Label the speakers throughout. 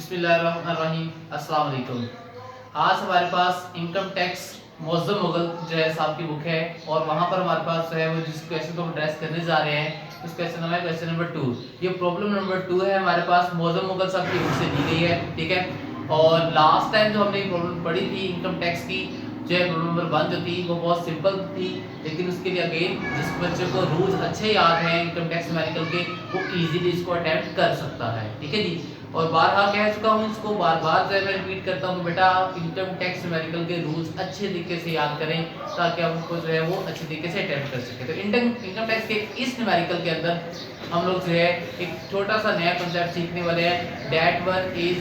Speaker 1: बिस्मिल्लाहिर्रहमानिर्रहीम, अस्सलाम वालेकुम। आज हमारे पास इनकम टैक्स मौज़म मुग़ल जो है साहब की बुक है और वहाँ पर हमारे पास जो है वो जिस क्वेश्चन को हम एड्रेस करने जा रहे हैं उस क्वेश्चन नंबर क्वेश्चन नंबर 2। ये प्रॉब्लम नंबर 2 है, हमारे पास मौज़म मुग़ल साहब की बुक से दी गई है, ठीक है। और लास्ट टाइम जो हमने प्रॉब्लम पढ़ी थी इनकम टैक्स की, जो है प्रॉब्लम नंबर 1 जो थी वो बहुत सिंपल थी, लेकिन उसके लिए अगेन जिस बच्चे को रूल्स अच्छे याद हैं इनकम टैक्स न्यूमेरिकल के वो इजीली इसको अटेम्प्ट कर सकता है, ठीक है जी। और बारहा कह चुका हूँ, इसको बार बार जो है मैं रिपीट करता हूँ, बेटा इनकम टैक्स न्यूमेरिकल के रूल्स अच्छे तरीके से याद करें ताकि आप उनको जो है वो अच्छे तरीके से अटेम्प्ट कर सकें। तो इनकम टैक्स के इस न्यूमेरिकल के अंदर हम लोग जो है एक छोटा सा नया कॉन्सेप्ट सीखने वाले हैं, that one is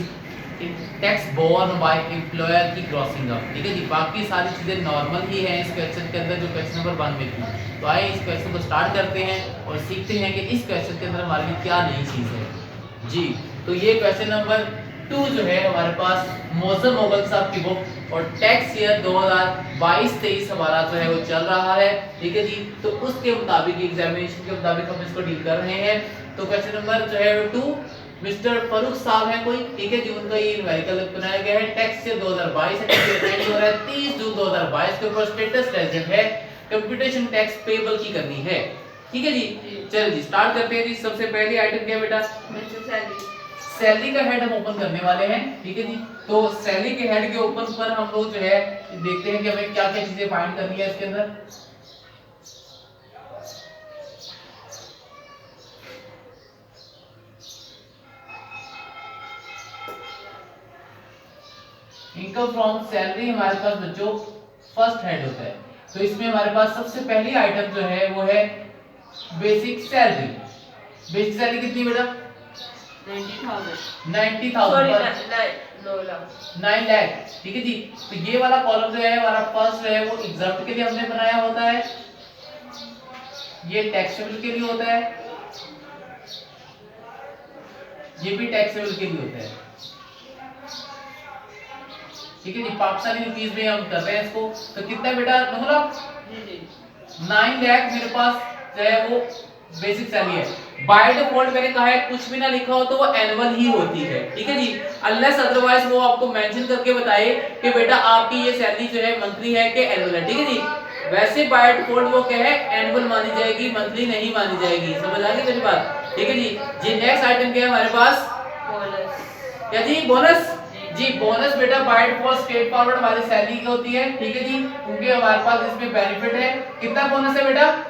Speaker 1: tax borne by employer की क्रॉसिंग अप, ठीक है जी। बाकी सारी चीजें नॉर्मल ही हैं इस क्वेश्चन के अंदर जो क्वेश्चन नंबर 1 में थी। तो आइए इस क्वेश्चन को स्टार्ट करते हैं और सीखते हैं कि इस क्वेश्चन के अंदर हमारे लिए क्या नई चीज है जी। तो ये क्वेश्चन नंबर 2 जो है हमारे पास मौज़म मुग़ल साहब की बुक और टैक्स ईयर 2022-23 हमारा जो है वो चल रहा है, ठीक है जी। तो उसके मुताबिक एग्जामिनेशन के मुताबिक हम इसको डील कर रहे हैं। तो क्वेश्चन नंबर जो है 2 मिस्टर फरूक साहब है कोई, ठीक है जी, उनका ये न्यूमेरिकल बनाया गया है। टैक्स ईयर 2022 है, हो रहा है 30 जून 2022 के ऊपर स्टेटस रेजिडेंट है, कंप्यूटेशन टैक्स पेबल की करनी है, ठीक है जी। चलिए जी स्टार्ट करते हैं जी। सबसे पहली आइटम क्या है बेटा? सैलरी का हेड हम ओपन करने वाले हैं, ठीक है जी। तो सैलरी के हेड के ओपन पर हम लोग जो है देखते हैं कि हमें क्या क्या चीजें फाइंड करनी है इसके अंदर। इनकम फ्रॉम सैलरी हमारे पास बच्चों फर्स्ट हेड होता है। तो इसमें हमारे पास सबसे पहली आइटम जो है वो है बेसिक सैलरी। बेसिक सैलरी कितनी बेटा? 9 लाख, ठीक है जी। तो ये वाला कॉलम जो है हमारा फर्स्ट है वो एग्जाम्पल के लिए हमने बनाया होता है, ये टैक्सेबल के लिए होता है, ये भी टैक्सेबल के लिए होता है, ठीक है जी। पाकिस्तानी रुपीस में हम कर रहे हैं इसको। तो कितना बेटा? 9 लाख, 9 लाख मेरे पास जो है वो बेसिक सैलरी है। बाय डिफॉल्ट मैंने कहा है कुछ भी ना लिखा हो तो वो एनुअल ही होती है, ठीक है जी। अनलेस अदरवाइज वो आपको मेंशन करके बताए कि बेटा आपकी ये सैलरी जो है मंथली है कि एनुअल है, ठीक है जी। वैसे बाय डिफॉल्ट वो क्या है एनुअल मानी जाएगी, मंथली नहीं मानी जाएगी। समझ आ गई मेरी बात, ठीक है जी। जी नेक्स्ट आइटम क्या है हमारे पास? बोनस। क्या जी? बोनस जी। बोनस बेटा बाय डिफॉल्ट स्ट्रेट फॉरवर्ड हमारी सैलरी की होती है, ठीक है जी, क्योंकि हमारे पास इसमें बेनिफिट है। कितना बोनस है बेटा?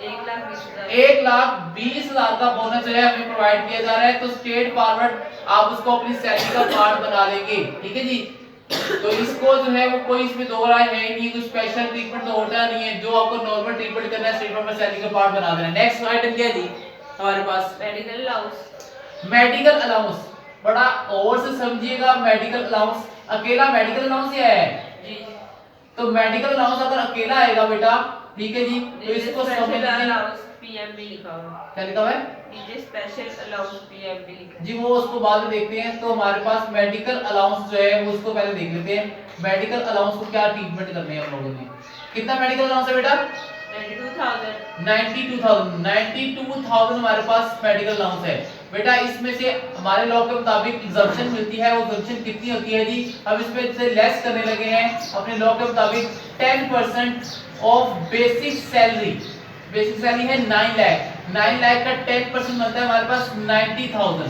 Speaker 1: 1,20,000 का बोनस जो है हमें प्रोवाइड किया जा रहा है। तो स्ट्रेट फॉरवर्ड आप उसको अपनी सैलरी का पार्ट बना लेंगे, ठीक है जी। तो इसको जो है वो कोई इसमें दो राय है नहीं, कोई स्पेशल ट्रीटमेंट तो होता नहीं है, जो आपको नॉर्मल ट्रीटमेंट करना है स्ट्रेट फॉरवर्ड सैलरी का पार्ट बना देना है। नेक्स्ट आइटम क्या है जी हमारे पास? Medical allowance. मेडिकल अलाउंस बड़ा और से समझिएगा। मेडिकल अलाउंस अकेला मेडिकल अलाउंस ही है जी। तो मेडिकल अलाउंस अगर अकेला आएगा बेटा, ठीक है जी, तो इसको समझिए
Speaker 2: पीएमबी लिखा हुआ है।
Speaker 1: क्या लिखा हुआ है?
Speaker 2: ये स्पेशल अलाउंस पीएमबी लिखा है
Speaker 1: जी। वो उसको बाद में देखते हैं। तो हमारे पास मेडिकल अलाउंस जो है वो उसको पहले देख लेते हैं। मेडिकल अलाउंस को क्या ट्रीटमेंट करने हैं हम लोगों ने। कितना मेडिकल अलाउंस है बेटा? 92,000 हमारे पास मेडिकल अलाउंस है बेटा। इसमें से हमारे लॉ के मुताबिक एग्जम्पशन मिलती है, वो एग्जम्पशन कितनी होती है जी? हम इसमें से लेस करने लगे हैं अपने लॉ के मुताबिक 10% of basic salary. Basic salary है 9 लाख, 9 लाख का 10% बनता है हमारे पास 90,000।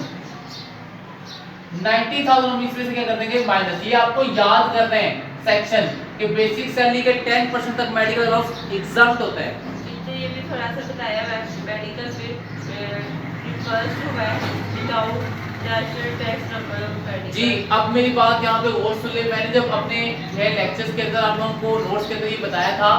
Speaker 1: 90,000 हम इसमें से क्या कर देंगे? माइनस। ये आपको याद करना है सेक्शन कि बेसिक सैलरी के 10% तक मेडिकल अलाउंस एग्जम्प्ट होता है।
Speaker 2: ये भी थोड़ा सा बताया medical without national tax number
Speaker 1: जी। अब मेरी बात यहाँ पे और सुन ले। मैंने जब अपने लेक्चर्स के अंदर आप लोगों को नोट्स के अंदर ये बताया था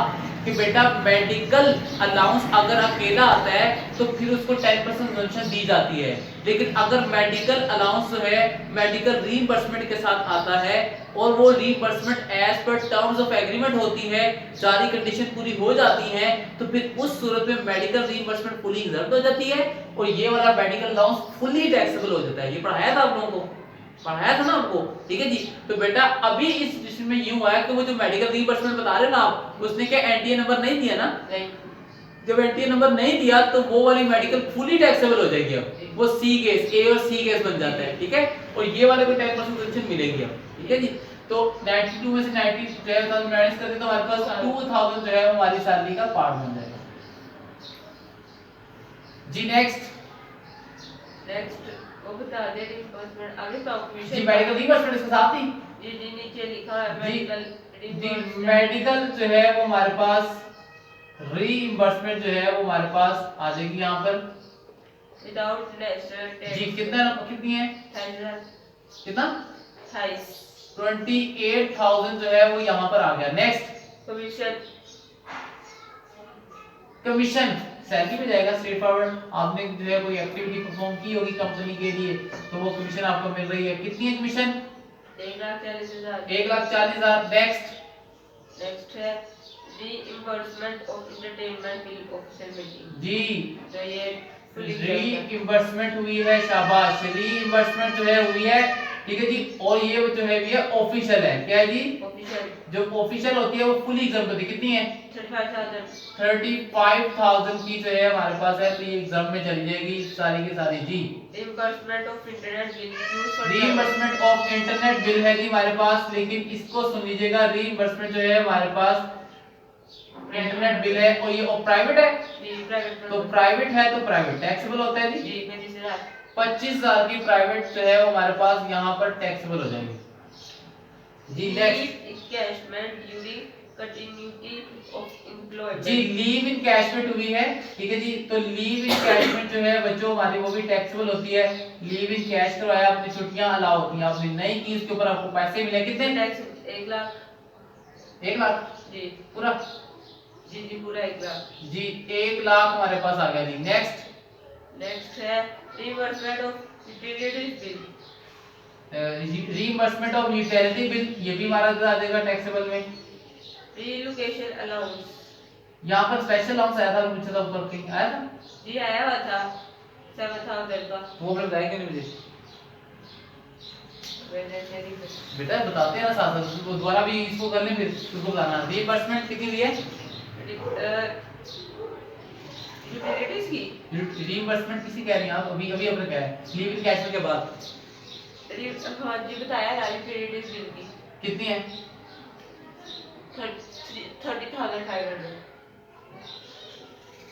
Speaker 1: कि बेटा मेडिकल अलाउंस अगर अकेला आता है तो फिर उसको 10% एग्जम्पशन दी जाती है, लेकिन अगर मेडिकल अलाउंस जो है मेडिकल रीइंबर्समेंट के साथ आता है और वो reimbursement as per terms of agreement होती है, सारी कंडीशन पूरी हो जाती हैं, तो फिर उस सूरत में मेडिकल रीइंबर्समेंट फुली एग्जम्प्ट हो जाती है और ये वाला मेडिकल अलाउंस फुली टैक्सेबल हो जाता है। ये पढ़ाया था आप लोगों को, पढ़ाया था ना आपको, ठीक है जी। तो बेटा अभी इस विषय में यूं आया कि वो जो मेडिकल रीइंबर्समेंट बता रहे ना आप, उसने क्या एनटीए नंबर नहीं दिया ना? नहीं। जब एनटीए नंबर नहीं दिया तो वो वाली मेडिकल फुली टैक्सेबल हो जाएगी। अब वो सी केस, ए और सी केस बन जाता है, ठीक है। और ये वाले को 10% कंसेशन मिलेगी अब, ठीक है जी। तो 92 में से 90 माइनस करते तो हमारे पास 2000 जो है हमारी सैलरी का पार्ट बन जाएगा जी। नेक्स्ट
Speaker 2: वो बता दे रिइंबर्समेंट आगे तो कमीशन
Speaker 1: जी, मेडिकल रिइंबर्समेंट इसके साथ ही
Speaker 2: जी नीचे लिखा है मेडिकल
Speaker 1: जी, मेडिकल जो है वो हमारे पास रीइंबर्समेंट जो है वो हमारे पास आ जाएगी यहाँ पर
Speaker 2: विदाउट नेशनल टैक्स
Speaker 1: जी। कितनी है,
Speaker 2: 28
Speaker 1: कितना
Speaker 2: 28
Speaker 1: 28,000 जो है वो यहाँ पर आ गया। नेक्स्ट
Speaker 2: कमीशन
Speaker 1: कमीशन सैलरी में जाएगा स्ट्रेट फॉरवर्ड। आपने जो है कोई एक्टिविटी परफॉर्म की होगी कंपनी के लिए तो वो कमीशन आपको मिल रही है। कितनी है कमीशन,
Speaker 2: 1,40,000
Speaker 1: 1,40,000।
Speaker 2: नेक्स्ट है reimbursement of entertainment bill official meeting
Speaker 1: जी,
Speaker 2: तो ये फुली
Speaker 1: रीइंबर्समेंट हुई है, शाबाश, रीइंबर्समेंट जो है हुई है, ठीक है जी। और ये जो है भी है ऑफिशियल है, क्या है जी,
Speaker 2: ऑफिशियल
Speaker 1: जो ऑफिशियल होती है वो फुली एग्जाम होती है। कितनी है,
Speaker 2: 35,000
Speaker 1: की जो है हमारे पास है, तो ये एग्जाम में चली जाएगी सारी की सारी जी।
Speaker 2: Reimbursement of internet bill use for
Speaker 1: reimbursement of internet bill है जी हमारे पास, लेकिन इसको सुन लीजिएगा, रीइंबर्समेंट जो है हमारे पास इंटरनेट बिल है और ये प्राइवेट है,
Speaker 2: प्राइवेट
Speaker 1: तो प्राइवेट है तो प्राइवेट टैक्सेबल होता है जी। 25,000 की प्राइवेट जो है वो हमारे पास यहाँ पर टैक्सेबल हो जाएगी जी। Next
Speaker 2: encashment during continuity of employment
Speaker 1: जी, लीव इन कैशमेंट हुई है, ठीक है जी। तो लीव इन कैशमेंट जो है बच्चों हमारी वो भी टैक्सेबल होती है। लीव इन कैश करवाया आपने, छुट्टियां अलाउ होती हैं, आपने नहीं की उसके ऊपर आपको पैसे मिले। कितने,
Speaker 2: टैक्स 1 लाख
Speaker 1: 1 लाख
Speaker 2: जी
Speaker 1: पूरा
Speaker 2: जी पूरा 1 लाख
Speaker 1: जी, 1 लाख हमारे पास आ गया जी।
Speaker 2: नेक्स्ट है reimbursement of utilities bill
Speaker 1: reimbursement of utility bill, ये भी हमारा आ जाएगा टैक्सेबल में।
Speaker 2: रीलोकेशन अलाउंस
Speaker 1: यहाँ पर स्पेशल अलाउंस आया था, पूछा था ऊपर कहीं आया था
Speaker 2: जी, आया हुआ था 7,000 का,
Speaker 1: वो अपने बताया क्यों नहीं मुझे
Speaker 2: बेनिफिशियरी
Speaker 1: बेटा, बताते हैं ना साथ साथ, तो दोबारा भी इसको कर लें फिर उसको बताना। रीइंबर्समेंट कितनी दी है,
Speaker 2: यूटिलिटीज की
Speaker 1: रीइंबर्समेंट किसी कह रही हैं आप, अभी अभी अपने कह रहे हैं लीव इन कैशमेंट के बाद
Speaker 2: हाँ जी बताया था यूटिलिटीज बिल की
Speaker 1: कितनी है,
Speaker 2: 30,500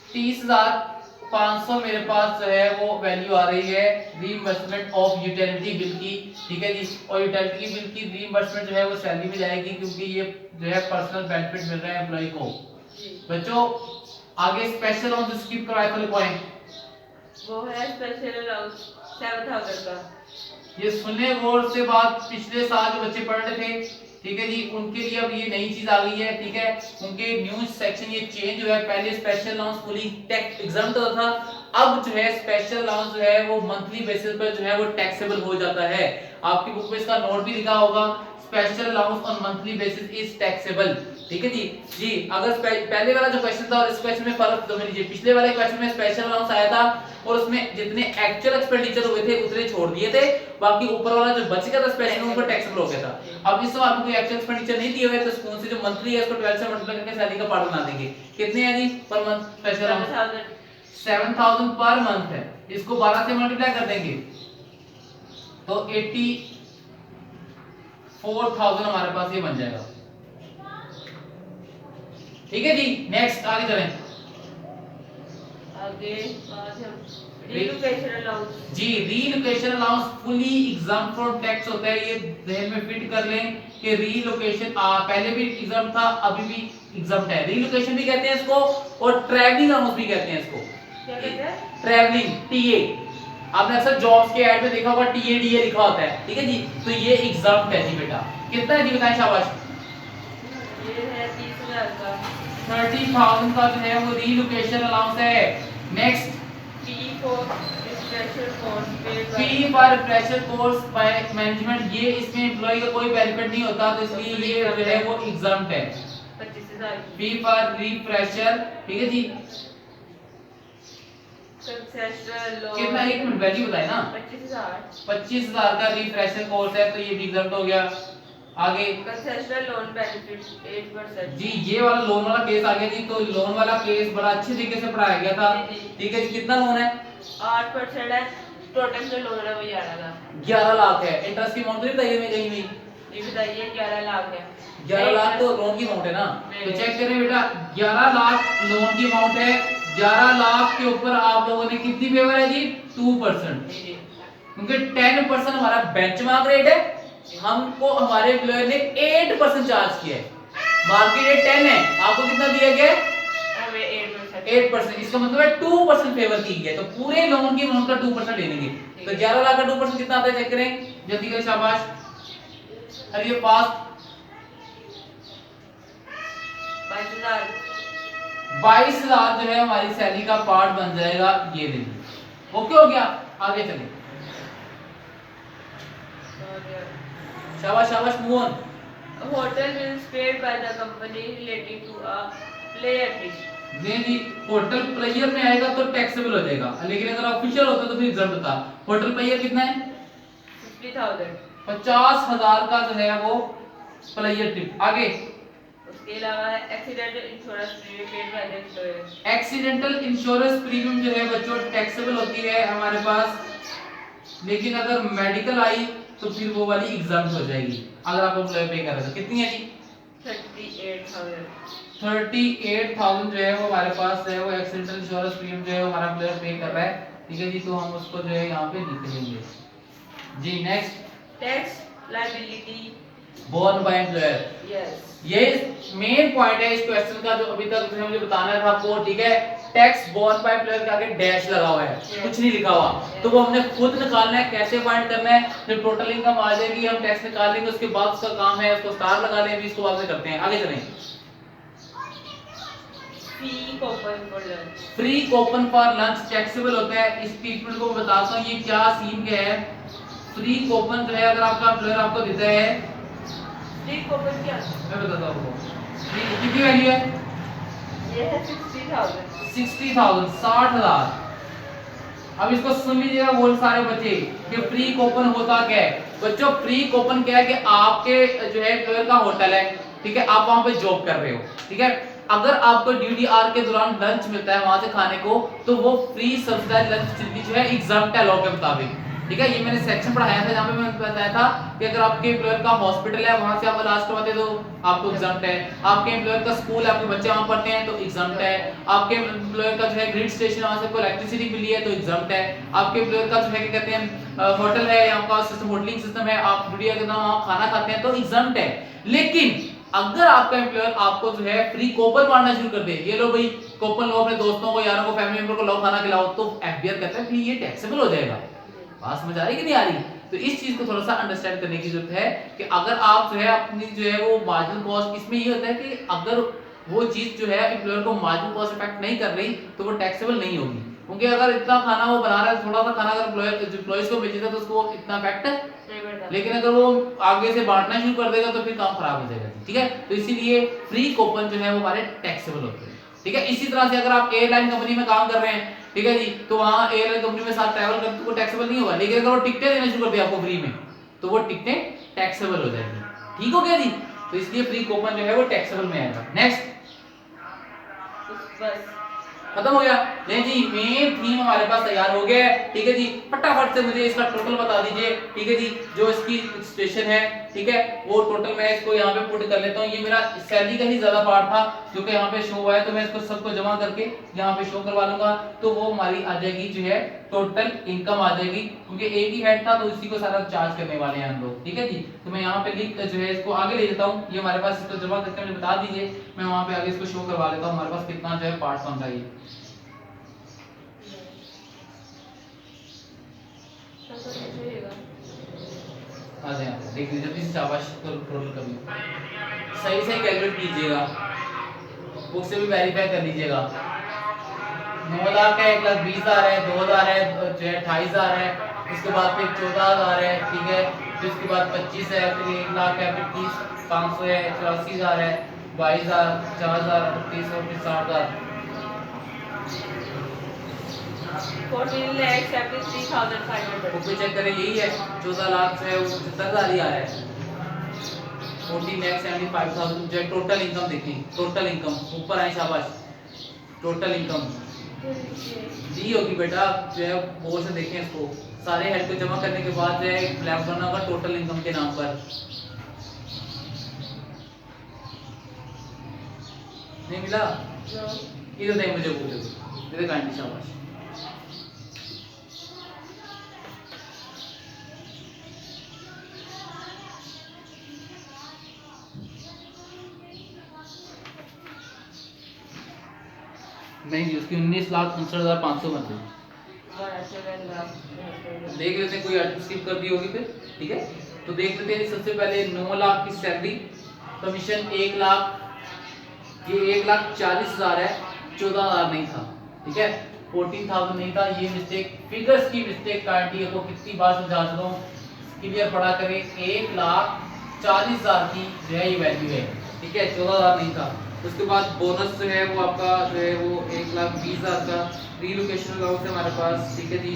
Speaker 1: 30,500 मेरे पास जो है वो वैल्यू आ रही है रीइंबर्समेंट ऑफ यूटिलिटी बिल की, ठीक है जी। और यूटिलिटी बिल की रीइंबर्समेंट जो है वो सैलरी में जाएगी, क्योंकि ये जो है पर्सनल बेनिफिट मिल रहा है एम्प्लॉय को। बच्चों आगे स्पेशल अलाउंस स्किप करवाए तो लिखवाएं,
Speaker 2: वो है स्पेशल अलाउंस 7,000 का।
Speaker 1: ये सुनने गौर से बात, पिछले साल जो बच्चे पढ़ रहे थे, ठीक है जी, उनके लिए अब ये नई चीज आ गई है, ठीक है। उनके न्यूज सेक्शन ये चेंज हुआ है, पहले special allowance fully tax exempt होता था, अब जो है स्पेशल अलाउंस जो है वो मंथली बेसिस पर जो है वो टैक्सेबल हो जाता है। आपकी बुक में इसका नोट भी लिखा होगा, special allowance on monthly basis is taxable, ठीक है जी। जी, अगर पहले वाला जो क्वेश्चन था और इस क्वेश्चन में फर्क समझ लीजिए, पिछले वाले क्वेश्चन में स्पेशल अलाउंस आया था और उसमें जितने एक्चुअल एक्सपेंडिचर हुए थे उतने छोड़ दिए थे, बाकी ऊपर वाला जो बच गया था स्पेशल उन पर टैक्सेबल हो गया था। अब इस सवाल में कोई एक्चुअल एक्सपेंडिचर नहीं दिए हुए तो स्कूल से जो मंथली है उसको 12 से मल्टीप्लाई करके सैलरी का पार्ट बना देंगे। कितने हैं जी per month special allowance, 7,000 per month है, इसको 12 से मल्टीप्लाई कर देंगे तो 84,000 हमारे पास ये बन जाएगा, ठीक है जी। नेक्स्ट आगे चलें,
Speaker 2: आगे आज हम रीलोकेशन अलाउंस
Speaker 1: जी। Relocation allowance fully exempt from tax होता है, ये ध्यान में फिट कर लें कि रीलोकेशन पहले भी एग्जाम था, अभी भी एग्जाम है। रीलोकेशन भी कहते हैं इसको और ट्रैवलिंग अलाउंस भी कहते हैं इसको।
Speaker 2: क्या कहते हैं,
Speaker 1: ट्रैवलिंग टीए, आपने अक्सर जॉब्स के ऐड में देखा होगा टीए डीए लिखा होता है, ठीक है जी। तो ये एग्जाम है जी बेटा, कितना है जी बताएं, शाबाश।
Speaker 2: ये है 30,000 का,
Speaker 1: 30,000 का जो है वो रीलोकेशन अलाउंस है। Next,
Speaker 2: fee for refresher course paid
Speaker 1: fee for refresher course by management, ये इसमें एम्प्लॉय का कोई बेनिफिट नहीं होता, तो इसलिए ये जो है वो एग्जाम्प्ट है।
Speaker 2: 25,000
Speaker 1: फी फॉर रिफ्रेशर, ठीक है जी।
Speaker 2: कंसेशनल लोन
Speaker 1: कितना, एक मिनट वैल्यू बताए ना, 25,000 का रिफ्रेशर कोर्स है तो ये भी एग्जाम्प्ट हो गया। आगे
Speaker 2: कंसेशनल लोन बेनिफिट 8%
Speaker 1: जी, ये वाला लोन वाला केस आ गया जी, तो लोन वाला केस बड़ा अच्छे तरीके से पढ़ाया गया था,
Speaker 2: जी।
Speaker 1: ठीक है जी। कितना लोन है,
Speaker 2: 8% है, टोटल जो लोन है वो 11 लाख
Speaker 1: 11 लाख है। इंटरेस्ट की अमाउंट तो नहीं बताइए मैं कहीं भी।
Speaker 2: ये बताइए 11 लाख है
Speaker 1: 11 लाख तो लोन की अमाउंट है ना, तो चेक करें बेटा 11 लाख लोन की अमाउंट है। 11 लाख के ऊपर आप लोगों ने कितनी फेवर है जी 2%,
Speaker 2: जी
Speaker 1: क्योंकि 10% हमारा बेंचमार्क रेट है, हमको हमारे एम्प्लॉयर ने 8% चार्ज किया है। मार्केट रेट 10 है, आपको कितना दिया गया है
Speaker 2: हमें 8%।
Speaker 1: 8%, इसका मतलब है 2% फेवर की गई है, तो पूरे लोन की अमाउंट का 2% ले लेंगे। तो 11 लाख का 2% कितना आता है चेक करें, जल्दी करें शाबाश, अरे ये फास्ट
Speaker 2: 22,000
Speaker 1: 22,000 जो है हमारी सैलरी का पार्ट बन जाएगा, ये देखिए ओके हो गया। आगे चलिए, शाबाश शाबाश, move on.
Speaker 2: Hotel bills paid by the company relating to a pleasure trip.
Speaker 1: नहीं जी, होटल प्लेयर में आएगा तो टैक्सेबल हो जाएगा, लेकिन अगर ऑफिशियल होता तो फिर एग्जाम होता। होटल प्लेयर कितना है
Speaker 2: 50,000।
Speaker 1: 50,000 का जो है वो प्लेयर ट्रिप। आगे
Speaker 2: उसके अलावा accidental insurance premium paid by the employer.
Speaker 1: Accidental insurance premium जो है बच्चों टैक्सेबल होती है हमारे पास, लेकिन अगर मेडिकल आई तो फिर वो वाली एग्जाम हो जाएगी अगर आप एम्प्लॉयर पे कर रहे हो। कितनी है जी
Speaker 2: 38,000।
Speaker 1: 38,000 जो है वो हमारे पास है, वो एक्सीडेंटल इंश्योरेंस प्रीमियम जो है वो हमारा एम्प्लॉयर पे कर रहा है, ठीक है जी। तो हम उसको जो है यहाँ पे लिख लेंगे जी। Next,
Speaker 2: tax liability
Speaker 1: borne by employer,
Speaker 2: yes
Speaker 1: ये मेन पॉइंट है इस क्वेश्चन का, जो अभी तक जो मुझे बताना था आपको, ठीक है। टैक्स बोर्न बाय एम्प्लॉयर के आगे डैश लगा हुआ है, कुछ नहीं लिखा हुआ, तो वो हमने खुद निकालना है। कैसे फाइंड करना है, जब टोटल इनकम आ जाएगी हम टैक्स निकाल लेंगे, उसके बाद उसका काम है उसको स्टार लगा लें, अभी इसको बाद में करते हैं। आगे चलें।
Speaker 2: Free coupon for lunch.
Speaker 1: Free coupon for lunch taxable होता है। इस ट्रीटमेंट को बताता हूँ ये क्या सीन क्या है। फ्री कूपन जो है अगर आपका एम्प्लॉयर आपको देता है,
Speaker 2: फ्री कूपन क्या
Speaker 1: मैं बताता हूँ कितनी वैल्यू है,
Speaker 2: ये है 60,000।
Speaker 1: 60,000 60,000। अब इसको सुन लीजिएगा बोल सारे बच्चे कि फ्री कूपन होता क्या है। बच्चों फ्री कूपन क्या है कि आपके जो है एम्प्लॉयर का होटल है, ठीक है, आप वहां पे जॉब कर रहे हो, ठीक है। अगर आपको ड्यूटी आवर के दौरान लंच मिलता है वहां से खाने को, तो वो फ्री सब्सिडाइज्ड लंच जो है एग्जाम है लॉ के मुताबिक, ठीक है। ये मैंने सेक्शन पढ़ाया था जहां पे मैंने बताया था कि अगर आपके एम्प्लॉयर का हॉस्पिटल है वहां से आप इलाज करवाते हो तो आपको एग्जाम है। आपके एम्प्लॉयर का स्कूल है, आपके बच्चे वहां पढ़ते हैं तो एग्जाम है। आपके एम्प्लॉयर का जो है ग्रिड स्टेशन वहां से आपको इलेक्ट्रिसिटी मिली है तो एग्जाम है। आपके एम्प्लॉयर का जो है क्या कहते हैं होटल है, यहाँ का सिस्टम होटलिंग सिस्टम है, आप ड्यूटी के दौरान वहां खाना खाते हैं तो एग्जाम है। लेकिन अगर आपका एम्प्लॉयर आपको जो है फ्री कूपन मारना शुरू कर दे, ये लो भाई कूपन लो, अपने दोस्तों को यारों को फैमिली मेंबर को लो खाना खिलाओ, तो एफबीआर कहता है फिर ये टैक्सेबल हो जाएगा। बात समझ आ रही कि नहीं आ रही। तो इस चीज को थोड़ा सा अंडरस्टैंड करने की जरूरत है कि अगर आप जो है अपनी जो है वो मार्जिनल कॉस्ट, इसमें ये होता है कि अगर वो चीज जो है एम्प्लॉयर को मार्जिनल कॉस्ट इफेक्ट नहीं कर रही तो वो टैक्सेबल नहीं होगी, क्योंकि अगर इतना खाना वो बना रहा है, थोड़ा सा खाना अगर एम्प्लॉयज को बेचेगा तो उसको इतना इफेक्ट, लेकिन अगर वो आगे से बांटना शुरू कर देगा तो फिर काम खराब हो जाएगा, ठीक है। तो इसीलिए फ्री कूपन जो है वो हमारे टैक्सेबल होते हैं, ठीक है। इसी तरह से अगर आप एयरलाइन कंपनी में काम कर रहे हैं, ठीक है जी, तो वहां एयरलाइन कंपनी में साथ ट्रैवल करते तो टैक्सेबल नहीं होगा, लेकिन अगर वो टिकटें देना शुरू कर दिया आपको फ्री में तो वो टिकटें टैक्सेबल हो जाएंगी, ठीक हो गया जी। तो इसलिए फ्री कूपन जो है वो टैक्सेबल में आएगा। नेक्स्ट,
Speaker 2: बस
Speaker 1: खत्म हो गया। नहीं जी, मेन थीम हमारे पास तैयार हो गया है, ठीक है जी। फटाफट से मुझे इसका टोटल बता दीजिए, ठीक है जी, जो इसकी स्टेशन है, ठीक है, वो टोटल मैं इसको यहाँ पे पुट कर लेता हूँ। ये मेरा सैलरी का ही ज्यादा पार्ट था जो कि यहाँ पे शो हुआ है, तो मैं इसको सबको जमा करके यहाँ पे शो करवा लूंगा, तो वो हमारी आ जाएगी जो है टोटल इनकम आ जाएगी, क्योंकि एक ही हेड था तो इसी को सारा चार्ज करने वाले हैं हम लोग, ठीक है जी। तो मैं यहाँ पे लिख जो है इसको आगे ले लेता हूँ, ये हमारे पास इसको जमा करके मुझे बता दीजिए, मैं वहाँ पे आगे इसको शो करवा लेता हूँ हमारे पास कितना जो है पार्ट बन रहा है। आ जाए देख लीजिए, जल्दी से शाबाश टोटल कभी सही सही कैलकुलेट कीजिएगा, बुक से भी वेरीफाई कर लीजिएगा। 9 लाख है, 1,20,000 है, 2,000 है, जो है 28,000 है, उसके बाद फिर 14,000 है, ठीक है, फिर उसके बाद 25 है, फिर 1 लाख है, फिर 30,500 है, 84,000 है, 22,000, 4,000, 38 और फिर 60,000।
Speaker 2: 14,73,500
Speaker 1: बुक पे चेक करें, यही है 14 लाख जो है वो 75,000 ही आ रहा है। 14,75,000 जो है टोटल इनकम। देखिए टोटल इनकम ऊपर आए, शाबाश, टोटल इनकम जी होगी बेटा, जो है वो से देखें इसको, सारे हेड को जमा करने के बाद जो है एक ब्लैक बना होगा टोटल इनकम के नाम पर। नहीं मिला? ये तो नहीं मुझे पूछो, ये काइंडली शाबाश। नहीं उसकी 19,59,500 मत दो। देख लेते हैं कोई स्किप कर दी होगी फिर, ठीक है। तो देख लेते हैं सबसे पहले 9 लाख की सैलरी, कमीशन 1 लाख, ये 1,40,000 है, 14,000 नहीं था, ठीक है, 14,000 नहीं था, ये मिस्टेक, फिगर्स की मिस्टेक काटी है, को कितनी बार समझा चुका हूं, क्लियर पढ़ा करें। 1,40,000 की जो है ये वैल्यू है, ठीक है, 14,000 नहीं था। उसके बाद बोनस जो है वो आपका जो है वो 1,20,000 का, रीलोकेशन अलाउंस है हमारे पास, ठीक है जी,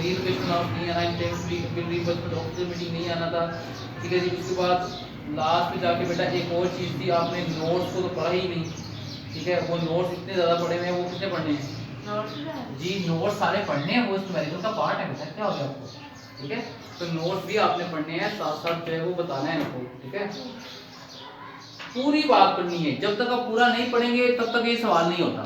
Speaker 1: रीलोकेशन अलाउंस नहीं आना, मीटिंग नहीं आना था, ठीक है जी। उसके बाद लास्ट में जाके बेटा एक और चीज़ थी, आपने नोट्स को तो पढ़ा ही नहीं, ठीक है, वो नोट्स इतने ज़्यादा पढ़े हुए हैं, वो कितने पढ़ने हैं जी, नोट्स सारे पढ़ने हैं, वो न्यूमेरिकल का पार्ट है बेटा, क्या हो गया आपको, ठीक है। तो नोट्स भी आपने पढ़ने हैं, साथ साथ जो है वो बताना है आपको, ठीक है, पूरी बात पढ़नी है। जब तक आप पूरा नहीं पढ़ेंगे तब तक ये सवाल नहीं होता।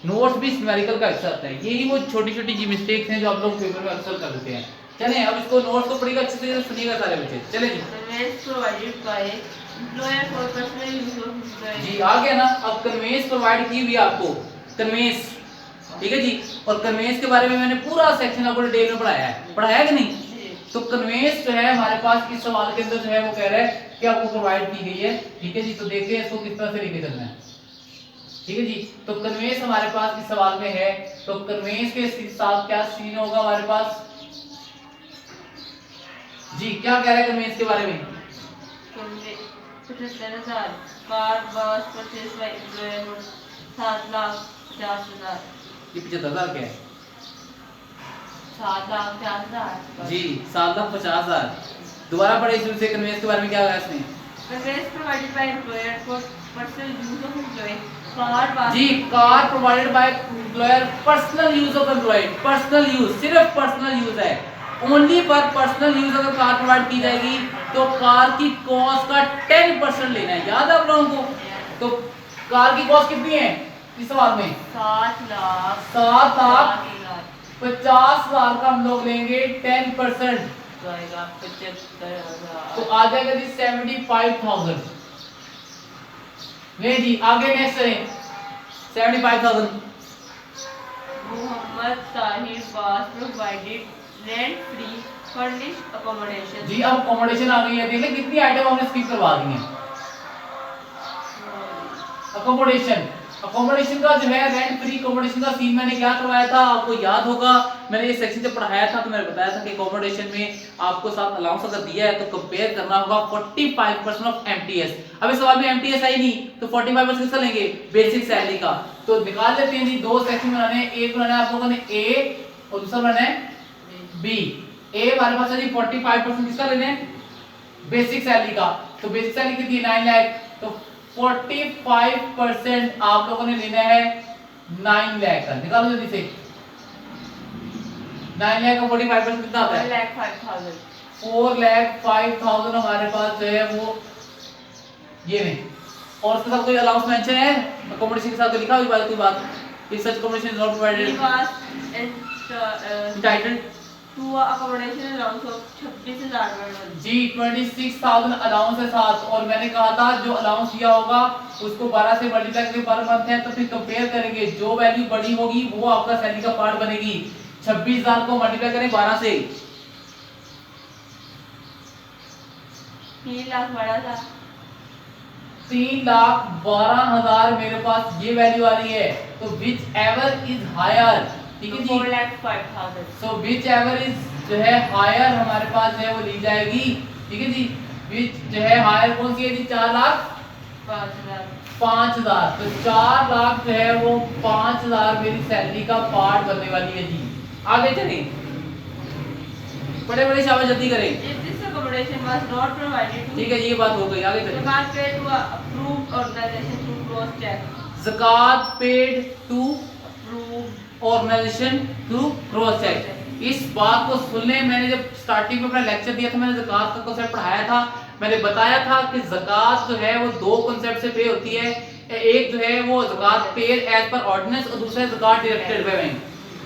Speaker 1: नोट्स भी न्यूमेरिकल का हिस्सा होता है, यही वो छोटी छोटी जी मिस्टेक्स हैं जो आप लोग पेपर में अक्सर कर देते हैं। चलें अब इसको नोट्स को पढ़िएगा अच्छे से, सुनिएगा सारे बच्चे, चलें जी। जी आ गया ना, अब कन्वेंस प्रोवाइड की हुई आपको, कन्वेंस, ठीक है जी, और कन्वेंस के बारे में मैंने पूरा सेक्शन आपको डिटेल में पढ़ाया है कि नहीं। तो कन्वेंस जो है हमारे पास इस सवाल के अंदर जो है वो कह रहा है कि आपको प्रोवाइड की गई है, ठीक है जी। तो देखते हैं इसको किस तरह से लेके चलना है, ठीक है जी। तो कन्वेंस हमारे पास इस सवाल में है, तो कन्वेंस के साथ क्या सीन होगा हमारे पास जी, क्या कह रहा है कन्वेंस के बारे में।
Speaker 2: 75,000 car bus purchase by employer 7,50,000।
Speaker 1: ये 75,000 क्या है
Speaker 2: 7,50,000
Speaker 1: जी, 7,50,000। दोबारा पढ़े शुरू से, कन्वेंस के बारे में क्या होगा इसमें।
Speaker 2: Conveyance provided by employer for personal use of employee, car बस
Speaker 1: जी, car provided by employer personal use of employee, personal use, सिर्फ पर्सनल यूज है, ओनली फॉर पर्सनल यूज अगर कार प्रोवाइड की जाएगी तो कार की कॉस्ट का 10% लेना है, याद है आप लोगों को। तो कार की कॉस्ट कितनी है इस सवाल में 7,50,000 का हम लोग लेंगे 10%,
Speaker 2: जाएगा 75,000।
Speaker 1: तो आ जाएगा जी 75,000। नहीं जी आगे नेक्स्ट करें 75,000।
Speaker 2: Mohammad Sahib boss provided rent free furnished accommodation.
Speaker 1: जी अब अकोमोडेशन आ गई है, देखिए कितनी आइटम हमने स्किप करवा दी है। अकोमोडेशन, अकोमोडेशन का जो है रेंट फ्री अकोमोडेशन का सीन मैंने क्या करवाया था आपको याद होगा, मैंने ये सेक्शन जब पढ़ाया था तो मैंने बताया था कि अकोमोडेशन में आपको साथ अलाउंस अगर दिया है तो कंपेयर करना होगा 45% ऑफ एमटीएस। अब इस सवाल में एमटीएस आई नहीं तो 45% किसका लेंगे, बेसिक सैलरी का। तो निकाल लेते हैं जी, दो सेक्शन बनाने हैं, एक बनाना है आप लोगों ने ए और दूसरा बनाना है बी। ए हमारे पास है जी 45% किसका लेने हैं, बेसिक सैलरी का। तो बेसिक सैलरी कितनी है 9 लाख, तो 45% आप लोगों ने लेना है 9 लाख का। निकालो जल्दी से, 9 लाख का 45% कितना आता है
Speaker 2: 4,05,000।
Speaker 1: 4,05,000 हमारे पास जो है वो ये नहीं, और उसके साथ कोई अलाउंस मेंशन है अकोमोडेशन के साथ तो लिखा हुई बात, कोई बात इस such accommodation is not provided entitled
Speaker 2: to accommodation allowance of 26,000
Speaker 1: जी 26,000 अलाउंस है साथ। और मैंने कहा था जो अलाउंस दिया होगा उसको 12 से मल्टीप्लाई करके पर मंथ है तो फिर कंपेयर करेंगे, जो वैल्यू बड़ी होगी वो आपका सैलरी का पार्ट बनेगी। 26,000 को मल्टीप्लाई करें 12 से,
Speaker 2: 3 लाख बड़ा था,
Speaker 1: 3,12,000 मेरे पास ये वैल्यू आ रही है। तो विच एवर इज हायर, ठीक है जी,
Speaker 2: 4,05,000।
Speaker 1: सो विच एवर इज जो है हायर हमारे पास जो है वो ली जाएगी, ठीक है जी। विच जो है हायर कौन सी है जी 4,05,000। तो 4 लाख जो है वो 5,000 मेरी सैलरी का पार्ट बनने वाली है जी। आगे चलें, बड़े बड़े शाबाश जल्दी करें।
Speaker 2: If this accommodation was not provided to,
Speaker 1: ठीक है ये बात हो गई, आगे चलें।
Speaker 2: zakat paid to a approved organization through cross check,
Speaker 1: ज़कात paid to
Speaker 2: approved
Speaker 1: organisation to cross check. इस बात को सुनने, मैंने जब स्टार्टिंग में अपना लेक्चर दिया था, मैंने ज़कात का कांसेप्ट पढ़ाया था। मैंने बताया था कि ज़कात जो है वो दो कांसेप्ट से पे होती है। एक जो है वो ज़कात पेड एज पर ऑर्डिनेंस और दूसरा है ज़कात डायरेक्टेड बाय बैंक।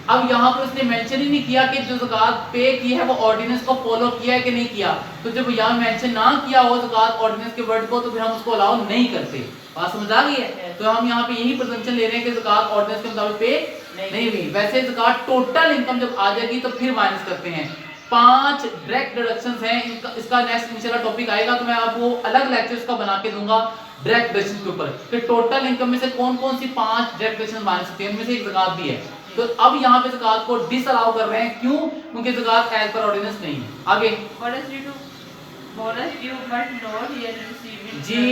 Speaker 1: अब यहाँ पर उसने मेंशन ही नहीं किया कि जो ज़कात पे की है वो ऑर्डिनेंस को फॉलो किया है कि नहीं किया। तो जब यहाँ मेंशन ना किया हो ज़कात ऑर्डिनेंस के वर्ड को, तो फिर हम उसको अलाउ नहीं करते। बात समझ आ गई है? तो हम यहाँ पे यही प्रेजम्पशन ले रहे हैं कि ज़कात ऑर्डिनेंस के मुताबिक पे नहीं हुई। वैसे ज़कात टोटल इनकम जब आ जाएगी तो फिर माइनस करते हैं। 5 डायरेक्ट डिडक्शंस हैं। इसका नेक्स्ट इंशाल्लाह टॉपिक आएगा तो मैं आपको अलग लेक्चर इसका बना के दूंगा डायरेक्ट डिडक्शन के ऊपर कि टोटल इनकम में से कौन-कौन सी 5 डायरेक्ट डिडक्शन माइनस सकते हैं। उनमें से एक ज़कात भी है। तो अब यहाँ पे ज़कात को डिसअलाउ कर रहे हैं। क्यों? क्योंकि ज़कात एज पर ऑर्डिनेंस नहीं है। आगे
Speaker 2: bonus due but not yet received।
Speaker 1: जी,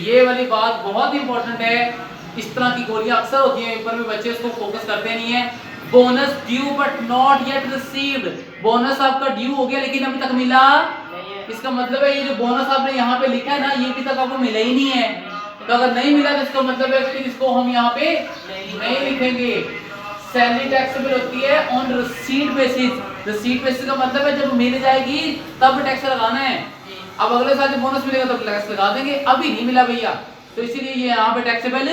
Speaker 1: ये वाली बात बहुत इंपॉर्टेंट है। इस तरह की गोलियां अक्सर होती हैं, पेपर में बच्चे इसको फोकस करते नहीं है। Bonus due but not yet received. Bonus आपका ड्यू हो गया लेकिन अभी तक मिला नहीं है। इसका मतलब है ये जो बोनस आपने यहाँ पे लिखा है ना, ये अभी तक आपको मिला ही नहीं है। तो अगर नहीं मिला तो इसका मतलब है फिर इसको हम यहाँ पे नहीं लिखेंगे। सैलरी टैक्सेबल होती है on receipt basis. Receipt basis का मतलब है जब मिल जाएगी तब टैक्स लगाना है। अब अगले साल जब बोनस मिलेगा तब टैक्स लगा देंगे। अभी नहीं मिला भैया, तो इसीलिए ये यहाँ पे टैक्सेबल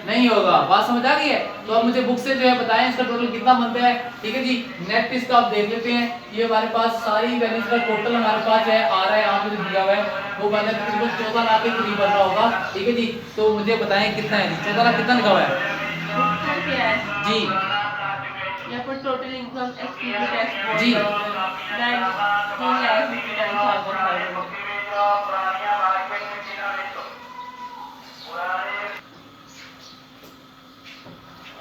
Speaker 1: नहीं होगा। बात समझ आ गई है? तो अब मुझे बुक से जो है बताएं इसका टोटल कितना बनता है। ठीक है जी, नेट इसका आप देख लेते हैं। ये हमारे पास सारी वैल्यूज का टोटल हमारे पास है आ रहा है, यहाँ पे दिया हुआ है वो बना तकरीबन 14 लाख के करीब बन रहा होगा। ठीक है जी, तो मुझे बताएं कितना है। 14 लाख कितना लिखा हुआ है जी?
Speaker 2: यहाँ पर टोटल इनकम एक्सक्लूडिंग टैक्स
Speaker 1: जी
Speaker 2: 9,59,500।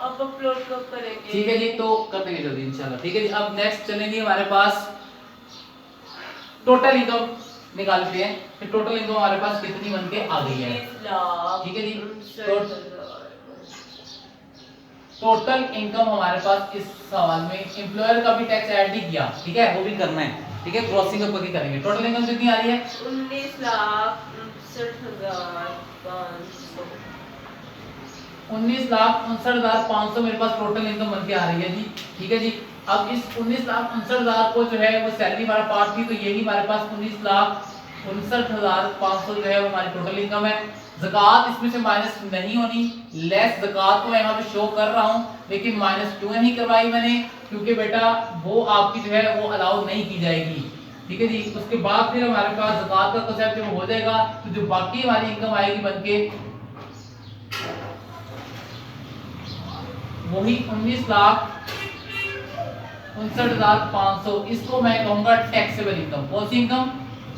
Speaker 2: अब अपलोड कब करेंगे?
Speaker 1: ठीक है जी, तो कर देंगे जल्दी इंशाल्लाह। ठीक है जी, अब नेक्स्ट चलेंगे हमारे पास टोटल इनकम निकालते हैं कि टोटल इनकम हमारे पास कितनी बन के आ गई है। ठीक है जी, टोटल इनकम हमारे पास इस सवाल में एम्प्लॉयर का भी टैक्स ऐड नहीं किया। ठीक है, वो भी करना है। ठीक है, क्रॉसिंग अप करके करेंगे। टोटल इनकम कितनी आ रही है? 19,59,500 मेरे पास टोटल इनकम बन के आ रही है जी। ठीक है जी, अब इस 19,59,000 को जो है वो सैलरी हमारा पार्ट थी, तो यही हमारे पास 19,59,500 जो है वो हमारी टोटल इनकम है। ज़कात इसमें से माइनस नहीं होनी। लेस ज़कात को मैं यहाँ पे शो कर रहा हूँ, लेकिन माइनस क्यों नहीं करवाई मैंने? क्योंकि बेटा वो आपकी जो है वो अलाउ नहीं की जाएगी। ठीक है जी, उसके बाद फिर हमारे पास ज़कात का कांसेप्ट जब हो जाएगा तो जो बाकी हमारी इनकम आएगी बनके वही 19,59,500। इसको मैं कहूंगा टैक्सेबल इनकम। कौन सी इनकम?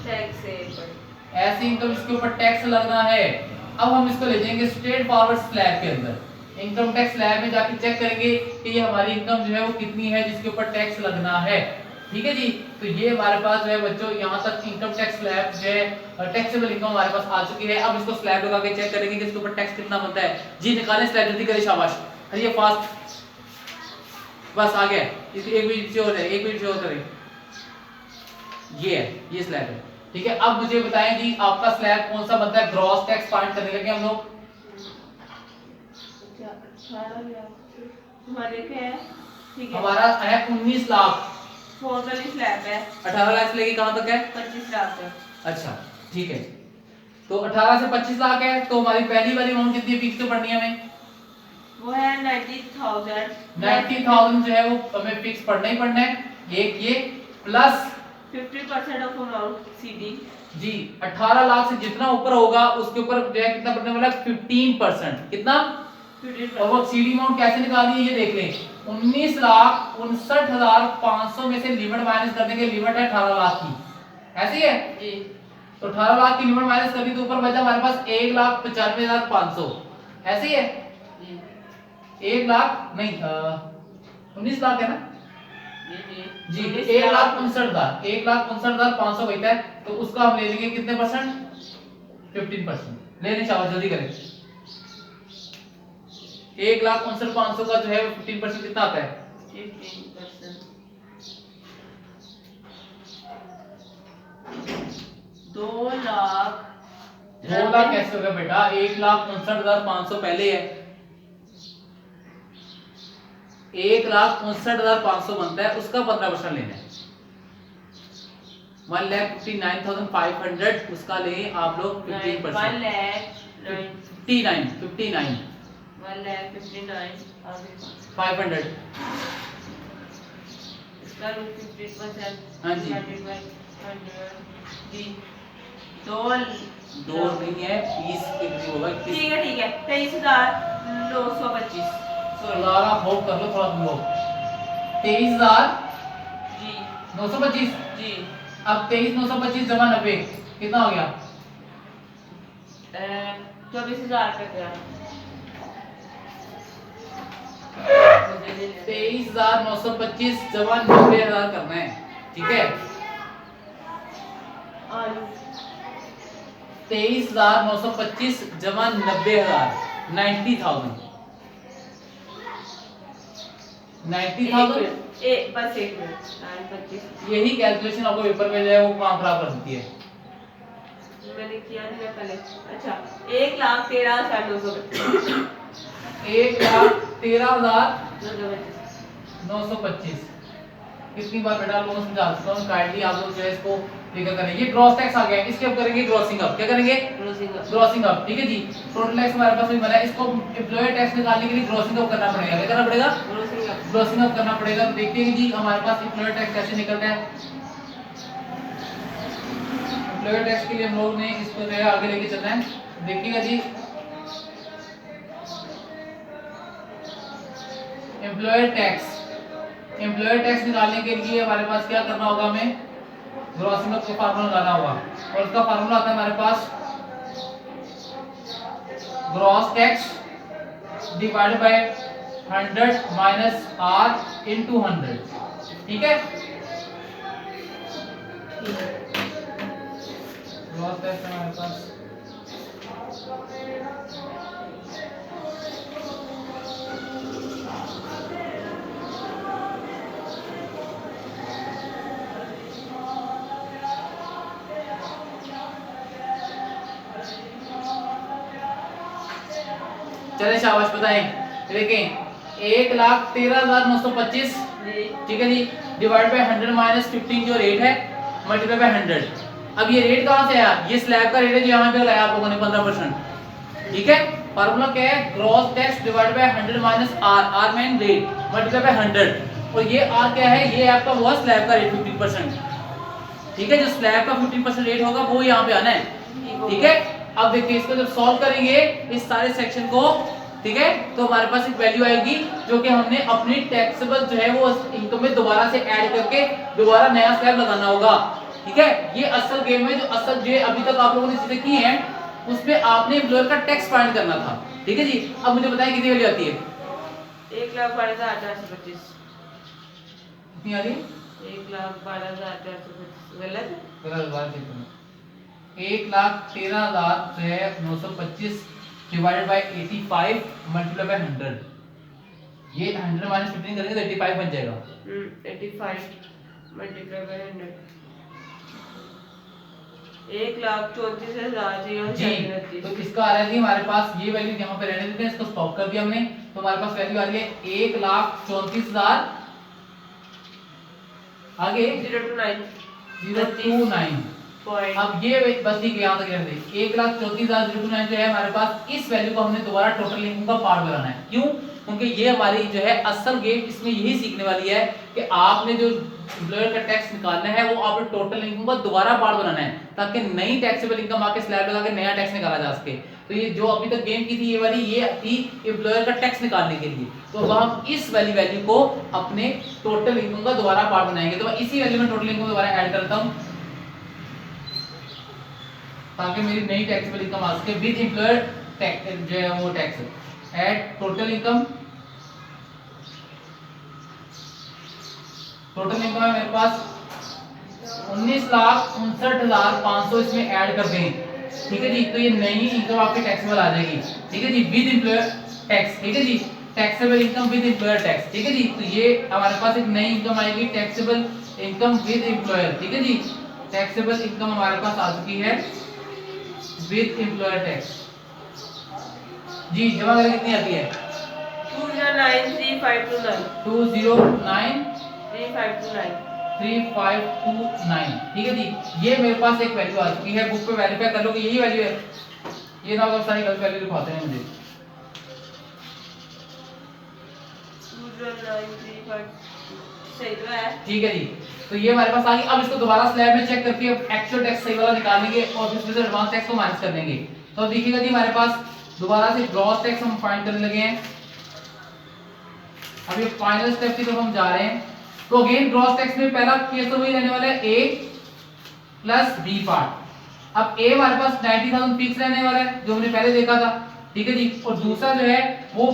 Speaker 2: टैक्सेबल।
Speaker 1: ऐसी इनकम इसके ऊपर टैक्स लगना है। अब हम इसको ले जाएंगे स्ट्रेट फॉरवर्ड स्लैब के अंदर। इनकम टैक्स स्लैब में जाके चेक करेंगे कि ये हमारी इनकम जो है वो कितनी है जिसके ऊपर टैक्स लगना है। ठीक है जी, तो ये हमारे पास जो है बच्चों यहाँ तक इनकम टैक्स स्लैब जो है टैक्सेबल इनकम हमारे पास आ चुकी है। अब इसको स्लैब लगा के चेक करेंगे कि इसके ऊपर टैक्स कितना बनता है। जी निकालें स्लैब, जल्दी करें, शाबाश। अरे ये फास्ट, बस आ गया। इसकी एक मिनट से और है, एक मिनट से और करें। ये है, ये स्लैब है। ठीक है, अब मुझे बताएं जी आपका स्लैब कौन सा बनता है? ग्रॉस टैक्स फाइंड करने लगे हम लोग। हमारा है 19 लाख।
Speaker 2: टोटल स्लैब है
Speaker 1: 18 लाख से लेके कहां तक है?
Speaker 2: 25 लाख है।
Speaker 1: अच्छा ठीक है, तो 18 से 25 लाख है। तो हमारी पहली वाली अमाउंट कितनी फिक्स तो पढ़नी है हमें?
Speaker 2: वो है 90,000।
Speaker 1: 90,000 जो है वो हमें फिक्स पढ़ना ही पढ़ना है। एक ये प्लस
Speaker 2: 50% ऑफ अमाउंट सीडी।
Speaker 1: जी 18 लाख से जितना ऊपर होगा उसके ऊपर जो है कितना पड़ने वाला है? 15%। कितना?
Speaker 2: 15%।
Speaker 1: और वो सीडी अमाउंट कैसे निकाली है ये देख लें। 19,59,500 में से लिमिट माइनस कर देंगे। लिमिट है 18 लाख की, ऐसी है
Speaker 2: जी।
Speaker 1: तो 18 लाख की लिमिट माइनस कर दी तो ऊपर बचा हमारे पास 1,95,500, ऐसे ही है। 1 लाख नहीं 19 लाख है ना जी, 1,59,000 1,59,500 बचता है। तो उसका हम ले लेंगे कितने परसेंट? 15%। ले लें, शाबाश, जल्दी करें। 1,59,500 का जो है 15% कितना आता है?
Speaker 2: 15%। 2 लाख।
Speaker 1: 2 लाख कैसे होगा बेटा? 1,59,500 पहले है। 1,59,500 बनता है, उसका 15% लेना है। 1,59,500 उसका ले आप लोग 15%। 59 500।
Speaker 2: इसका 15%।
Speaker 1: हाँ जी।
Speaker 2: दो
Speaker 1: नहीं है, 20 के करीब होगा।
Speaker 2: ठीक है 23,925।
Speaker 1: लारा होप कर लो थोड़ा तुम लोग। 23,925।
Speaker 2: जी जी।
Speaker 1: अब 23,925 जमा 90 कितना हो गया?
Speaker 2: 24,000 का गया।
Speaker 1: 23,925 जमा 90,000 करना है, ठीक है? 23,925 जमा 90,000 90,000
Speaker 2: बस एक मिनट 25।
Speaker 1: यही कैलकुलेशन आपको पेपर में जो है वो काम खराब कर देती है।
Speaker 2: मैंने किया नहीं है पहले। अच्छा 1,13,925।
Speaker 1: 1,13,925 कितनी बार बेटा आप लोगों को समझा चुका हूँ, काइंडली आप लोग जो है इसको लेकर करें। ये ग्रॉस टैक्स आ गया, इसके अब करेंगे ग्रॉसिंग अप। क्या करेंगे? ग्रॉसिंग अप, ठीक है जी। टोटल टैक्स हमारे पास में बना है, इसको एम्प्लॉयर टैक्स निकालने के लिए ग्रॉसिंग अप करना पड़ेगा। क्या करना पड़ेगा? ग्रॉसिंग अप करना पड़ेगा। तो देखते हैं जी हमारे पास एम्प्लॉयर टैक्स कैसे निकलता है। एम्प्लॉयर टैक्स के लिए हम लोग ने इसको जो है आगे लेके चलना है। देखिएगा जी एम्प्लॉयर टैक्स निकालने के लिए हमारे पास क्या करना होगा, हमें ग्रॉसिंग अप का फार्मूला लगाना होगा। और उसका फार्मूला आता है हमारे पास gross tax divided by 100 minus R into 100, ठीक है? ग्रॉस टैक्स हमारे पास चले शाबाश बताएं। देखें 1,13,925, ठीक है जी, डिवाइड बाय 100 माइनस 15 जो रेट है मल्टीप्लाई बाय 100। अब ये रेट कहां से आया? ये स्लैब का रेट है जो यहां पे लगाया आप लोगों ने 15%, ठीक है? फार्मूला क्या है? Gross tax divide by 100 minus R mean rate multiply by 100। और ये R क्या है? ये आपका वो स्लैब का रेट 15%, ठीक है? जो स्लैब का 15% रेट होगा वो यहां पे आना है, ठीक है? अब देखिए इसको जब सॉल्व करेंगे इस सारे सेक्शन को, ठीक है, तो हमारे पास एक वैल्यू आएगी जो कि हमने अपनी टैक्सेबल जो है वो इनकम में दोबारा से ऐड करके दोबारा नया स्लैब लगाना होगा, ठीक है? ये असल गेम है, जो असल जो अभी तक आप लोगों ने चीजें की हैं उसमें आपने एम्प्लॉयर का टैक्स फाइंड करना था, ठीक है जी? अब मुझे बताएं कितनी वैल्यू आती है?
Speaker 2: 1,12,425।
Speaker 1: कितनी आ रही है?
Speaker 2: 1,12,425 गलत।
Speaker 1: 1,13,925 डिवाइडेड बाय 85 मल्टीप्लाई बाय 100। ये 100 माइनस 15 करेंगे तो 85 बन जाएगा।
Speaker 2: 85 मल्टीप्लाई बाय 100 1,34,000
Speaker 1: जी। तो इसका आ रहा है जी हमारे पास ये वैल्यू यहाँ पे रहने देते हैं, इसको स्टॉप कर दिया हमने। तो हमारे पास वैल्यू आ रही है 1,34,000 आगे 029। अब ये बस ठीक है, यहाँ तक रहने दे। 1,34,029 जो है हमारे पास, इस वैल्यू को हमने दोबारा टोटल इनकम का पार्ट बनाना है। क्यों? क्योंकि ये हमारी जो है असल गेम इसमें यही सीखने वाली है कि आपने जो एम्प्लॉयर का टैक्स निकालना है वो आपने टोटल इनकम का दोबारा पार्ट बनाना है, ताकि नई टैक्सेबल इनकम आके स्लैब लगा के नया टैक्स निकाला जा सके। तो ये जो अभी तक गेम की थी ये वाली, ये थी एम्प्लॉयर का टैक्स निकालने के लिए। तो अब हम इस वाली वैल्यू को अपने टोटल इनकम का दोबारा पार्ट बनाएंगे। तो मैं इसी वैल्यू में टोटल इनकम दोबारा ऐड करता हूँ ताकि मेरी नई टैक्सेबल इनकम आ सके विद एम्प्लॉयर टैक्स जो है वो टैक्स। ऐड टोटल इनकम है मेरे पास 19,59,500 इसमें ऐड कर दें, ठीक है जी? तो ये नई इनकम आपकी टैक्सेबल आ जाएगी, ठीक है जी, विद एम्प्लॉयर टैक्स, ठीक है जी? Taxable income with employer tax, ठीक है जी? तो ये हमारे पास एक नई इनकम आएगी, टैक्सेबल इनकम विद एम्प्लॉयर, ठीक है जी? टैक्सेबल इनकम हमारे पास आ चुकी है विद एम्प्लॉयर टैक्स। जी जमा करें कितनी आती है?
Speaker 2: 2,000 209359
Speaker 1: 209
Speaker 2: 3529
Speaker 1: 3529। ठीक है जी, ये मेरे पास एक वैल्यू आ चुकी है, बुक पे वेरीफाई कर लो कि यही वैल्यू है। ये ना अगर सारी गलत वैल्यू लिखवाते हैं मुझे।
Speaker 2: 20935 सही तो है।
Speaker 1: ठीक है जी, तो ये हमारे पास आ गई। अब इसको दोबारा स्लैब में चेक करके एक्चुअल टैक्स सही वाला निकालेंगे और इसमें से एडवांस टैक्स को माइनस कर देंगे। तो देखिएगा जी हमारे पास दोबारा से ग्रॉस टैक्स हम फाइंड करने लगे हैं। अब ये फाइनल स्टेप की तरफ हम जा रहे हैं। तो अगेन ग्रॉस टैक्स में पहला केस तो वही रहने वाला है ए प्लस बी पार्ट। अब ए हमारे पास 90,000 फिक्स रहने वाला है जो हमने पहले देखा था। ठीक है जी, और दूसरा जो है वो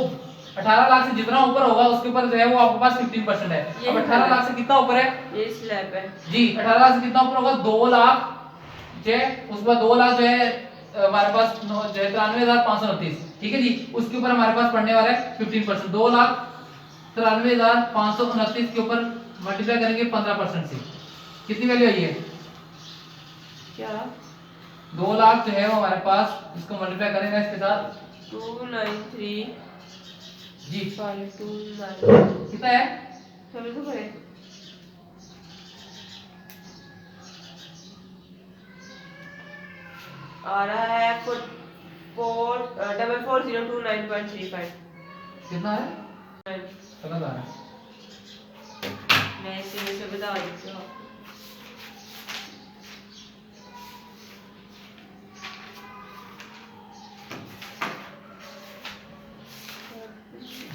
Speaker 1: 18 लाख से जितना ऊपर होगा उसके ऊपर जो है वो आपके पास 15% है। अब 18 लाख से कितना ऊपर है?
Speaker 2: ये स्लैब है
Speaker 1: जी, 18 लाख से कितना ऊपर होगा? 2 लाख जो है, उसके बाद 2 लाख जो है हमारे पास जो है 93,529। ठीक है जी, उसके ऊपर हमारे पास पड़ने वाला है 15%। 2,93,529 के ऊपर मल्टीप्लाई करेंगे 15% से, कितनी वैल्यू आई है?
Speaker 2: क्या
Speaker 1: 2 लाख जो है वो हमारे पास, इसको मल्टीप्लाई करेंगे इसके साथ
Speaker 2: 293
Speaker 1: जी
Speaker 2: 529
Speaker 1: कितना है?
Speaker 2: सभी तो करें आ रहा है 44,029.35
Speaker 1: कितना है? गलत आ रहा है।
Speaker 2: मैं इसे से बता देती हूँ।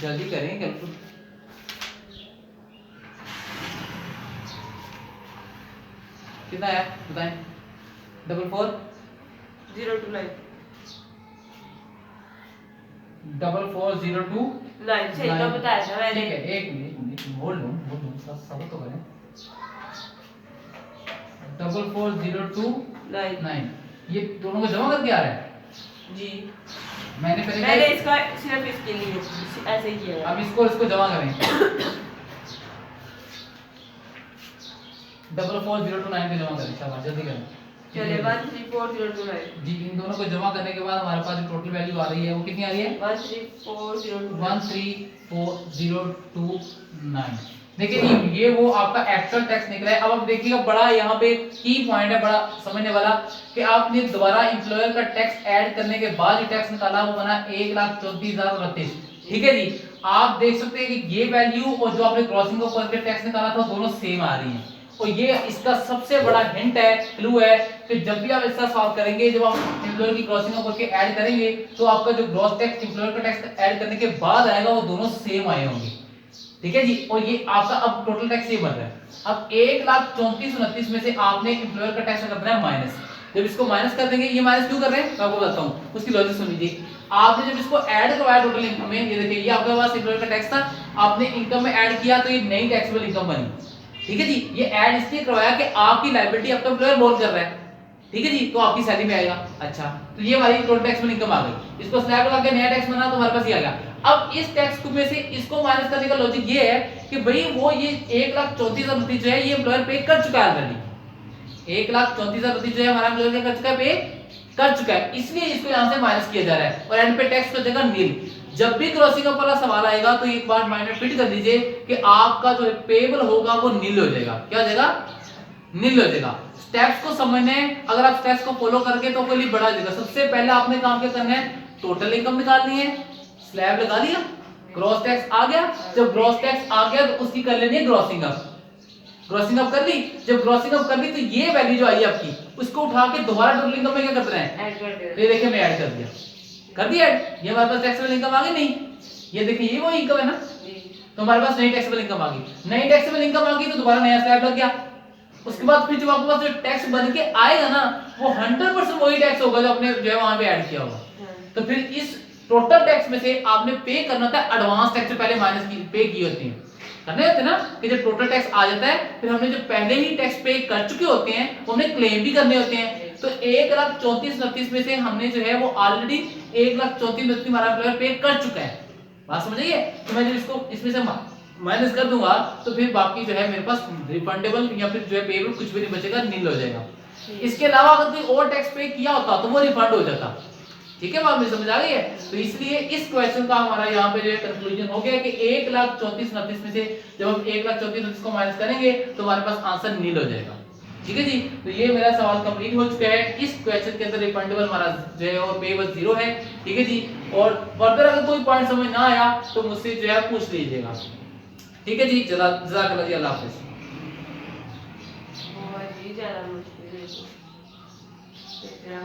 Speaker 1: जल्दी करें कैलकुलेट। कितना है बताएं? 44
Speaker 2: 029
Speaker 1: 4402
Speaker 2: 9 सही तो बताया था मैंने।
Speaker 1: ठीक है, एक मिनट बोल लूं सब तो करें। 4402 ये दोनों को जमा करके आ रहा है
Speaker 2: जी
Speaker 1: मैंने
Speaker 2: मैंने इसका सिर्फ इसके लिए ऐसे ही किया है।
Speaker 1: अब इसको जमा करें 44,029 पे जमा करें। शाबाश, जल्दी करें।
Speaker 2: चलिए 134029
Speaker 1: जी, इन दोनों को जमा करने के बाद हमारे पास जो टोटल वैल्यू आ रही है वो कितनी आ रही है?
Speaker 2: 134029
Speaker 1: देखिए ये वो आपका एक्चुअल टैक्स निकला है। अब आप देखिएगा बड़ा यहाँ पे की पॉइंट है बड़ा समझने वाला कि आपने दोबारा एम्प्लॉयर का टैक्स ऐड करने के बाद जो टैक्स निकाला वो बना 1,34,032। ठीक है जी, आप देख सकते हैं कि ये वैल्यू और जो आपने क्रॉसिंग ऑफ करके टैक्स निकाला था दोनों सेम आ रही हैं। और ये इसका सबसे बड़ा हिंट है, क्लू है कि जब भी आप इसका सॉल्व करेंगे, जब आप एम्प्लॉयर की क्रॉसिंग ऑफ करके ऐड करेंगे तो आपका जो ग्रॉस टैक्स एम्प्लॉयर का टैक्स ऐड करने के बाद आएगा वो दोनों सेम आए होंगे। ठीक है जी, और ये आपका अब टोटल टैक्स ये बन रहा है। अब 1,34,29 में से आपने एम्प्लॉयर का टैक्स करना है माइनस। जब इसको माइनस कर देंगे, ये माइनस क्यों कर रहे हैं मैं आपको बताता हूं, उसकी लॉजिक सुन लीजिए। आपने जब इसको ऐड करवाया टोटल इनकम में, ये देखिए ये आपके पास एम्प्लॉयर का टैक्स था, आपने इनकम में ऐड किया तो ये नई टैक्सेबल इनकम बनी। ठीक है जी, ये ऐड इसलिए करवाया कि आपकी लायबिलिटी आपका एम्प्लॉयर बोल कर रहा है। ठीक है जी, तो आपकी सैलरी में आएगा। अच्छा, तो ये हमारी टोटल टैक्सेबल इनकम आ गई। इसको स्लैब लगा के नया टैक्स बना तो हमारे पास ये आ गया। अब इस टैक्स को में से इसको माइनस करने का लॉजिक ये है कि भाई वो ये 1,34,032 जो है ये एम्प्लॉयर पे कर चुका है ऑलरेडी। 1,34,032 जो है हमारा एम्प्लॉयर क्या कर चुका है, पे कर चुका है, इसलिए इसको यहां से माइनस किया जा रहा है और एंड पे टैक्स कर देगा नील। जब भी क्रॉसिंग अप वाला सवाल आएगा तो एक बार माइंड में फिट कर दीजिए कि आपका जो पेबल होगा वो नील हो जाएगा। क्या हो जाएगा? नील हो जाएगा। स्टेप्स को समझने, अगर आप स्टेप्स को फॉलो करके तो कोई बड़ा हो जाएगा। सबसे पहले आपने काम क्या करना है, टोटल इनकम निकालनी है, स्लैब लगा लिया, ग्रॉस टैक्स आ गया। जब ग्रॉस टैक्स आ गया तो उसकी कर लेनी है ग्रॉसिंग अप। ग्रॉसिंग अप कर ली, जब ग्रॉसिंग अप कर ली तो ये वैल्यू जो आई आपकी उसको उठा के दोबारा टोटल इनकम में क्या करते हैं,
Speaker 2: ऐड कर दे।
Speaker 1: ये देखिए मैं ऐड कर दिया, कर दिया ऐड। ये हमारे पास टैक्सेबल इनकम आ गई नहीं, ये देखिए ये वो इनकम है ना, तो हमारे पास नई टैक्सेबल इनकम आ गई। नई टैक्सेबल इनकम आ गई तो दोबारा नया स्लैब लग गया। उसके बाद फिर जब आपके पास जो टैक्स बन के आएगा ना वो 100% वही टैक्स होगा जो आपने जो है वहां पे ऐड किया होगा। तो फिर इस टोटल टैक्स में से आपने पे करना था एडवांस टैक्स, पहले माइनस की पे की होती है, करने होते ना कि जब टोटल टैक्स आ जाता है फिर हमने जो पहले ही टैक्स पे कर चुके होते हैं वो हमने क्लेम भी करने होते हैं। तो 1,34,29 में से हमने जो है वो ऑलरेडी 1,34,29 हमारा एम्प्लॉयर पे कर चुका है। बात समझ आइए? तो मैं जब इसको इसमें से माइनस कर दूंगा तो फिर बाकी जो है मेरे पास रिफंडेबल या फिर जो है पेबल कुछ भी नहीं बचेगा, नील हो जाएगा। इसके अलावा अगर कोई और टैक्स पे किया होता तो वो रिफंड हो जाता। ठीक है, बात में समझ आ गई है। तो इसलिए इस क्वेश्चन का हमारा यहाँ पे जो है कंक्लूजन हो गया कि 1,34,29 में से जब हम 1,34,29 को माइनस करेंगे तो हमारे पास आंसर नील हो जाएगा। ठीक है जी, तो ये मेरा सवाल कंप्लीट हो चुका है। इस क्वेश्चन के अंदर रिफंडेबल हमारा जो है और पे बस 0 है। ठीक है जी, और फर्दर अगर कोई पॉइंट समझ ना आया तो मुझसे जो है पूछ लीजिएगा। ठीक है जी, जज़ाकल्लाह जी, अल्लाह हाफिज़।
Speaker 2: बहुत ही ज़्यादा मुश्किल है।